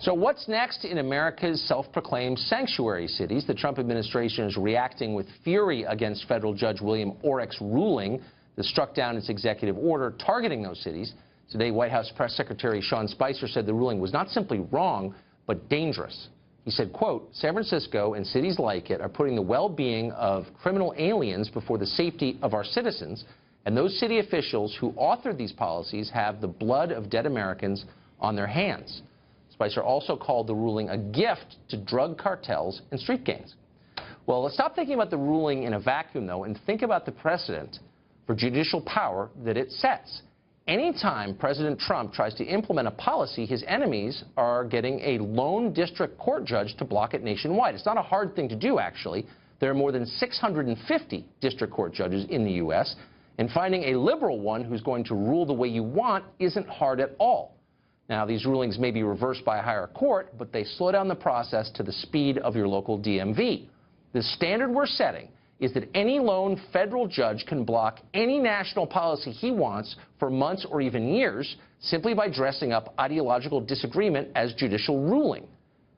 So what's next in America's self-proclaimed sanctuary cities? The Trump administration is reacting with fury against federal Judge William Orrick's ruling that struck down its executive order targeting those cities. Today, White House Press Secretary Sean Spicer said the ruling was not simply wrong, but dangerous. He said, quote, San Francisco and cities like it are putting the well-being of criminal aliens before the safety of our citizens, and those city officials who authored these policies have the blood of dead Americans on their hands. Spicer also called the ruling a gift to drug cartels and street gangs. Well, let's stop thinking about the ruling in a vacuum, though, and think about the precedent for judicial power that it sets. Anytime President Trump tries to implement a policy, his enemies are getting a lone district court judge to block it nationwide. It's not a hard thing to do, actually. There are more than 650 district court judges in the U.S., and finding a liberal one who's going to rule the way you want isn't hard at all. Now, these rulings may be reversed by a higher court, but they slow down the process to the speed of your local DMV. The standard we're setting is that any lone federal judge can block any national policy he wants for months or even years simply by dressing up ideological disagreement as judicial ruling.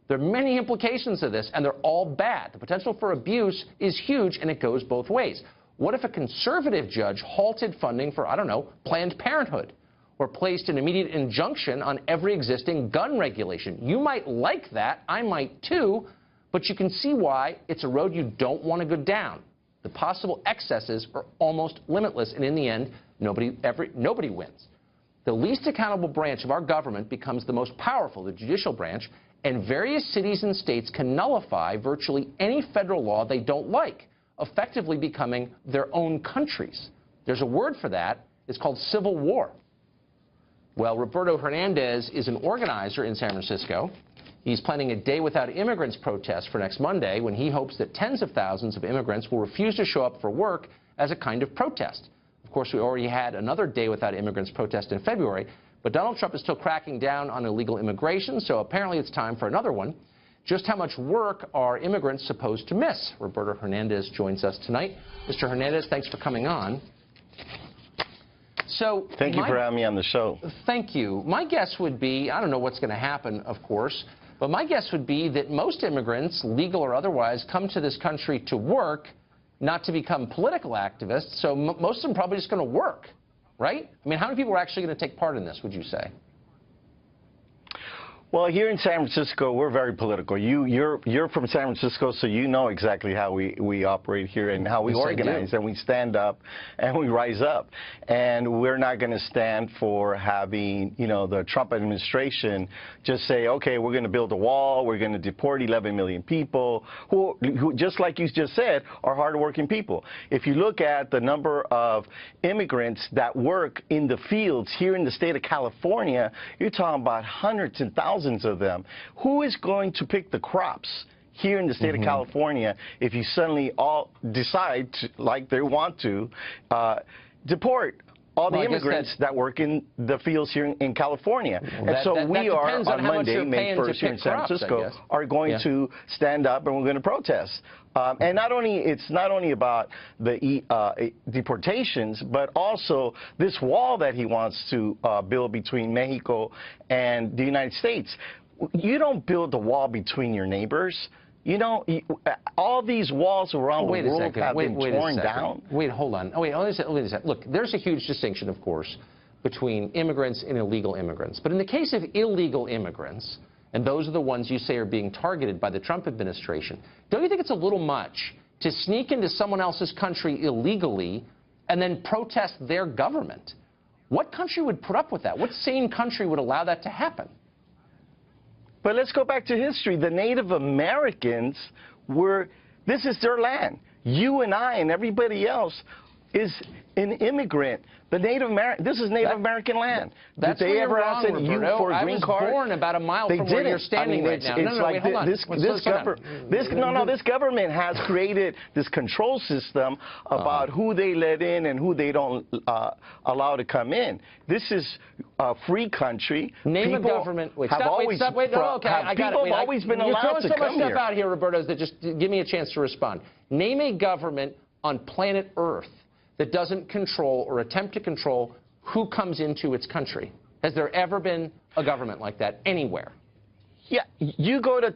There are many implications of this, and they're all bad. The potential for abuse is huge, and it goes both ways. What if a conservative judge halted funding for, I don't know, Planned Parenthood, or placed an immediate injunction on every existing gun regulation? You might like that. I might too. But you can see why it's a road you don't want to go down. The possible excesses are almost limitless, and in the end, nobody wins. The least accountable branch of our government becomes the most powerful, the judicial branch, and various cities and states can nullify virtually any federal law they don't like, effectively becoming their own countries. There's a word for that. It's called civil war. Well, Roberto Hernandez is an organizer in San Francisco. He's planning a Day Without Immigrants protest for next Monday, when he hopes that tens of thousands of immigrants will refuse to show up for work as a kind of protest. Of course, we already had another Day Without Immigrants protest in February, but Donald Trump is still cracking down on illegal immigration, so apparently it's time for another one. Just how much work are immigrants supposed to miss? Roberto Hernandez joins us tonight. Mr. Hernandez, thanks for coming on. So thank you for having me on the show. Thank you. My guess would be, I don't know what's going to happen, of course, but my guess would be that most immigrants, legal or otherwise, come to this country to work, not to become political activists. So most of them probably just going to work, right? I mean, how many people are actually going to take part in this, would you say? Well, here in San Francisco, we're very political. You're from San Francisco, so you know exactly how we operate here and how we organize, and we stand up and we rise up. And we're not going to stand for having, you know, the Trump administration just say, okay, we're going to build a wall, we're going to deport 11 million people, who, just like you just said, are hardworking people. If you look at the number of immigrants that work in the fields here in the state of California, you're talking about hundreds and thousands of them. Who is going to pick the crops here in the state of California if you suddenly all decide, like they want to, deport all the immigrants that work in the fields here in California? And so we are, on Monday, May 1st, here in San Francisco, are going to stand up and we're going to protest. And it's not only about the deportations, but also this wall that he wants to build between Mexico and the United States. You don't build a wall between your neighbors. You know, all these walls around the world have been torn down. Wait, hold on. Oh, wait a second. Look, there's a huge distinction, of course, between immigrants and illegal immigrants. But in the case of illegal immigrants, and those are the ones you say are being targeted by the Trump administration, don't you think it's a little much to sneak into someone else's country illegally and then protest their government? What country would put up with that? What sane country would allow that to happen? But let's go back to history. The Native Americans this is their land. You and I and everybody else is an immigrant. This is Native American land. Did they ever ask you for a green card? I was born about a mile from where you're standing right now. This government has created this control system about who they let in and who they don't allow to come in. This is a free country. Name a government. People have always been allowed to come here. You're throwing so much stuff out here, Roberto, that just give me a chance to respond. Name a government on planet Earth that doesn't control or attempt to control who comes into its country. Has there ever been a government like that anywhere? Yeah, you go to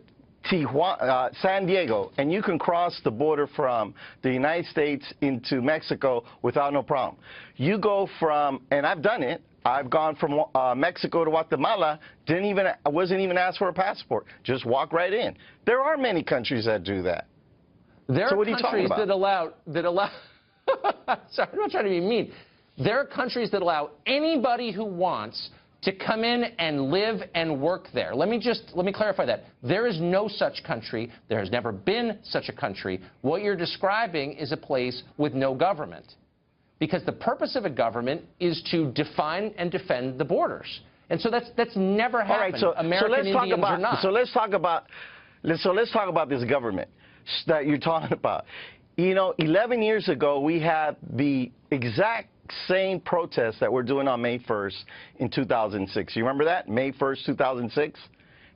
Tijuana, San Diego, and you can cross the border from the United States into Mexico without no problem. You go from, and I've done it, I've gone from Mexico to Guatemala, wasn't even asked for a passport, just walk right in. There are many countries that do that. There So are what are you talking countries about? that allow sorry, I'm not trying to be mean. There are countries that allow anybody who wants to come in and live and work there. Let me clarify that. There is no such country. There has never been such a country. What you're describing is a place with no government. Because the purpose of a government is to define and defend the borders. And so that's never happened. All right, American Indians or not. So let's talk about this government that you're talking about. You know, 11 years ago, we had the exact same protests that we're doing on May 1st in 2006. You remember that? May 1st, 2006?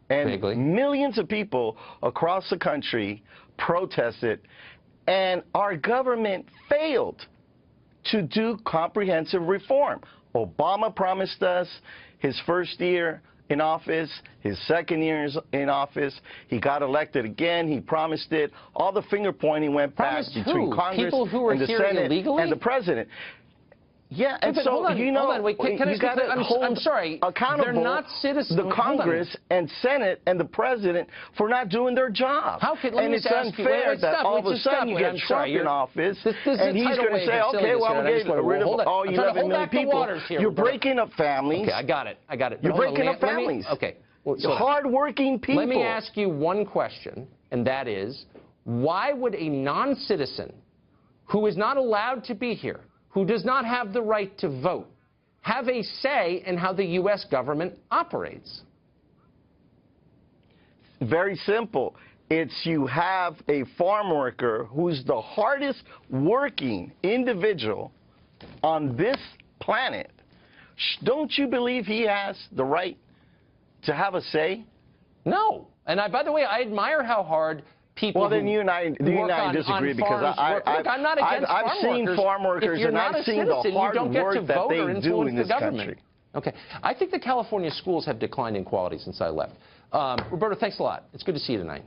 And vaguely. Millions of people across the country protested, and our government failed to do comprehensive reform. Obama promised us his first year in office, his second year in office. He got elected again. He promised it. All the finger-pointing went back between Congress People who were and the here Senate illegally? and the president. Yeah, and But so, hold on, you know, hold on, wait, can I you got to hold I'm sorry, accountable they're not citizens. the Congress and Senate and the president for not doing their job. How could, let and me it's just ask you, unfair wait, that stop, all of a just sudden stop, you wait, get I'm Trump sorry, in office, this is and he's tidal going to wave say, of okay, well, I'm silliness getting here, rid of all I'm trying to 11 million people. Here, You're Roberto. breaking up families. Okay, I got it. But You're hold on, breaking up families. Okay. Well, so hard-working people. let me ask you one question, and that is, why would a non-citizen who is not allowed to be here, who does not have the right to vote, have a say in how the U.S. government operates? Very simple. It's you have a farm worker who's the hardest working individual on this planet. Don't you believe he has the right to have a say? No. And by the way, I admire how hard people. Well, then you and I disagree because I'm not against I've seen farm workers and I've seen the hard work that they do in this country. Okay. I think the California schools have declined in quality since I left. Roberto, thanks a lot. It's good to see you tonight.